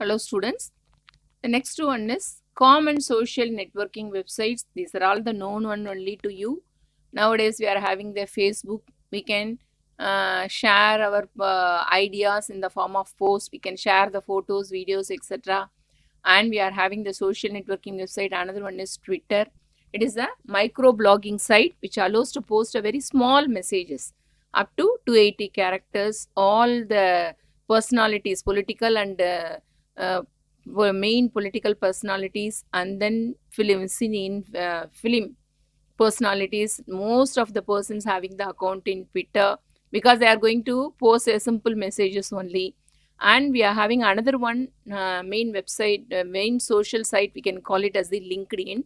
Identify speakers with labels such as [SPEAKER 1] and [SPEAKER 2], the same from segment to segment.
[SPEAKER 1] Hello students. The next one is common social networking websites. These are all the known one only to you. Nowadays we are having the Facebook. We can share our ideas in the form of posts. We can share the photos, videos, etc. And we are having the social networking website. Another one is Twitter. It is a micro blogging site which allows to post a very small messages up to 280 characters. All the personalities, political and were main political personalities, and then film personalities. Most of the persons having the account in Twitter because they are going to post a simple messages only. And we are having another one main website, main social site, we can call it as the LinkedIn.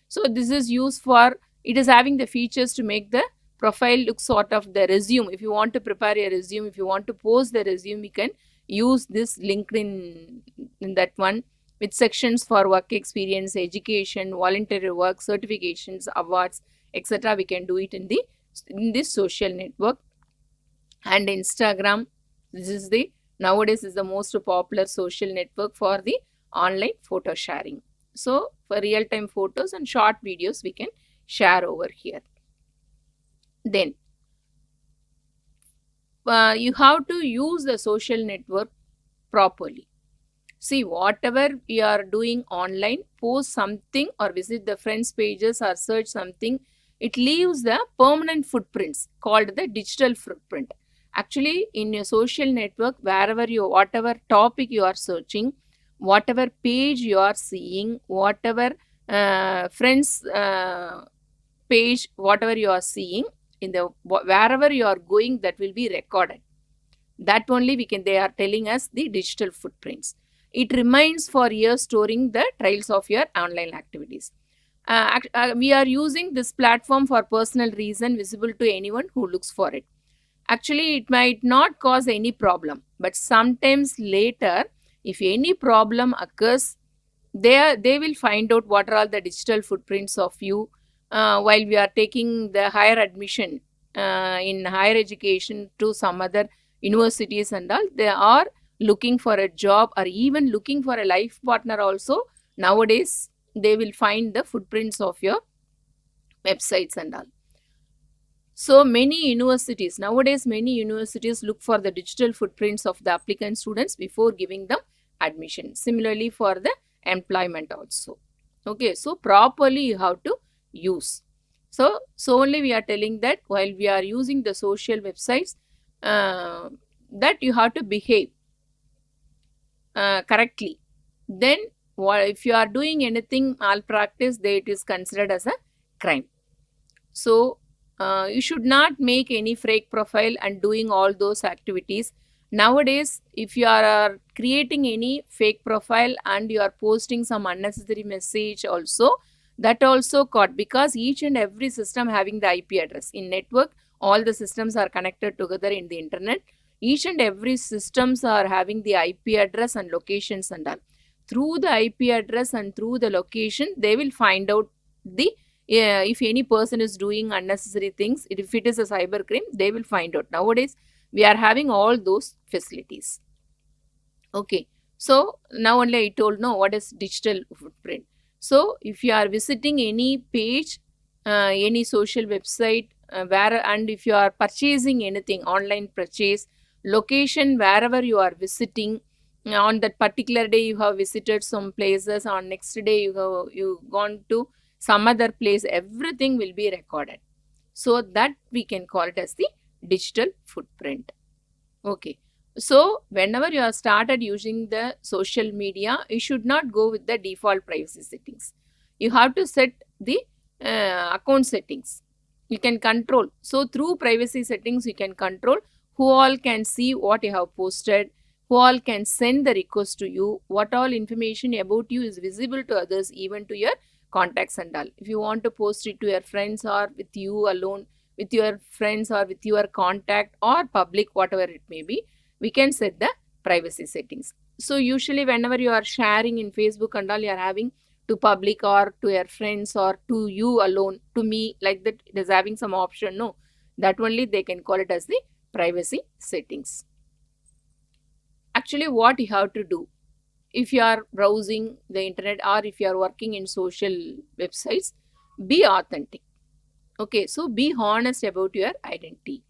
[SPEAKER 1] So this is used for, it is having the features to make the profile look sort of the resume. If you want to prepare a resume, if you want to post the resume, we can use this LinkedIn in that one, with sections for work experience, education, voluntary work, certifications, awards, etc. We can do it in this social network. And Instagram, this is the nowadays is the most popular social network for the online photo sharing. So for real-time photos and short videos, we can share over here. Then you have to use the social network properly. See, whatever we are doing online, post something or visit the friends pages or search something, it leaves the permanent footprints called the digital footprint. Actually, in your social network, wherever you, whatever topic you are searching, whatever page you are seeing, whatever friends page, whatever you are seeing, in the wherever you are going, that will be recorded. That only we can, they are telling us the digital footprints. It remains for years, storing the trails of your online activities. We are using this platform for personal reason, visible to anyone who looks for it. Actually, it might not cause any problem, but sometimes later, if any problem occurs, they will find out what are all the digital footprints of you while we are taking the higher admission in higher education to some other universities and all. They are looking for a job or even looking for a life partner also. Nowadays, they will find the footprints of your websites and all. So many universities, nowadays many universities look for the digital footprints of the applicant students before giving them admission. Similarly for the employment also. Okay, so properly you have to use. So only we are telling that while we are using the social websites, that you have to behave correctly. Then if you are doing anything malpractice, then it is considered as a crime. So you should not make any fake profile and doing all those activities. Nowadays, if you are creating any fake profile and you are posting some unnecessary message also, that also caught, because each and every system having the IP address. In network, all the systems are connected together in the internet. Each and every systems are having the IP address and locations and all. Through the IP address and through the location, they will find out the if any person is doing unnecessary things. If it is a cyber crime, they will find out. Nowadays, we are having all those facilities. Okay, so now only I told no what is digital footprint. So if you are visiting any page, any social website, where, and if you are purchasing anything, online purchase, location wherever you are visiting, on that particular day you have visited some places, on next day you gone to some other place, everything will be recorded. So that we can call it as the digital footprint. Okay. So whenever you have started using the social media, you should not go with the default privacy settings. You have to set the account settings. You can control. So through privacy settings, you can control who all can see what you have posted, who all can send the request to you, what all information about you is visible to others, even to your contacts and all. If you want to post it to your friends or with you alone, with your friends or with your contact or public, whatever it may be, we can set the privacy settings. So usually whenever you are sharing in Facebook and all, you are having to public or to your friends or to you alone, to me, like that, it is having some option. No, that only they can call it as the privacy settings. Actually, what you have to do, if you are browsing the internet or if you are working in social websites, be authentic. Okay, so be honest about your identity.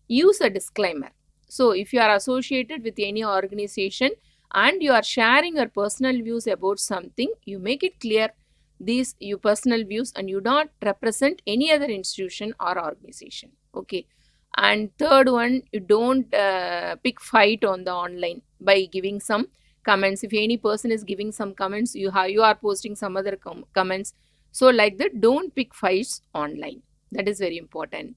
[SPEAKER 1] Use a disclaimer. So if you are associated with any organization and you are sharing your personal views about something, you make it clear these your personal views and you don't represent any other institution or organization. Okay. And third one, you don't pick fight on the online by giving some comments. If any person is giving some comments, you are posting some other comments. So like that, don't pick fights online. That is very important.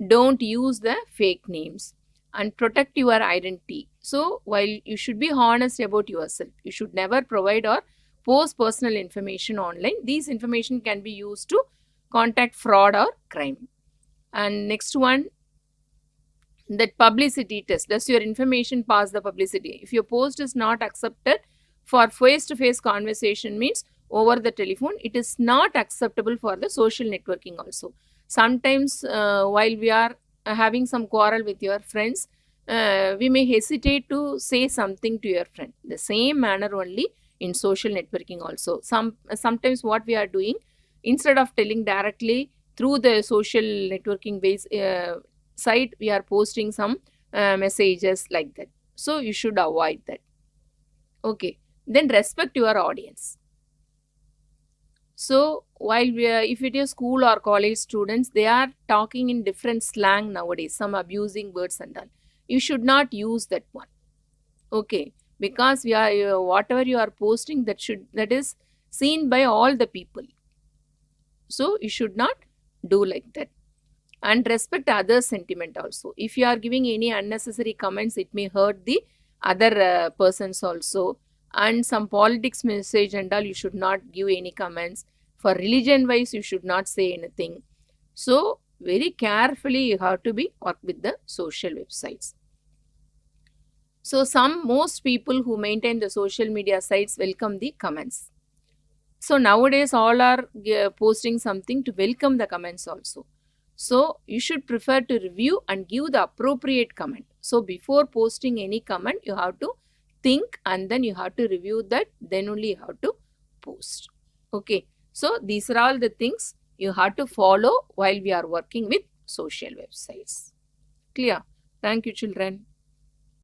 [SPEAKER 1] Don't use the fake names and protect your identity. So while you should be honest about yourself, you should never provide or post personal information online. These information can be used to contact fraud or crime. And next one, that publicity test. Does your information pass the publicity? If your post is not accepted for face-to-face conversation, means over the telephone, it is not acceptable for the social networking also. Sometimes while we are having some quarrel with your friends, we may hesitate to say something to your friend. The same manner only in social networking also. Sometimes what we are doing, instead of telling directly through the social networking base site, we are posting some messages like that. So you should avoid that. Okay. Then respect your audience. So while if it is school or college students, they are talking in different slang nowadays, some abusing words and all. You should not use that one. Okay, because we are whatever you are posting, that is seen by all the people. So you should not do like that. And respect others' sentiment also. If you are giving any unnecessary comments, it may hurt the other persons also. And some politics message and all, you should not give any comments. For religion wise, you should not say anything. So very carefully you have to be work with the social websites. So most people who maintain the social media sites welcome the comments. So nowadays all are posting something to welcome the comments also. So you should prefer to review and give the appropriate comment. So before posting any comment, you have to think and then you have to review that, then only you have to post. Okay. So these are all the things you have to follow while we are working with social websites. Clear? Thank you, children.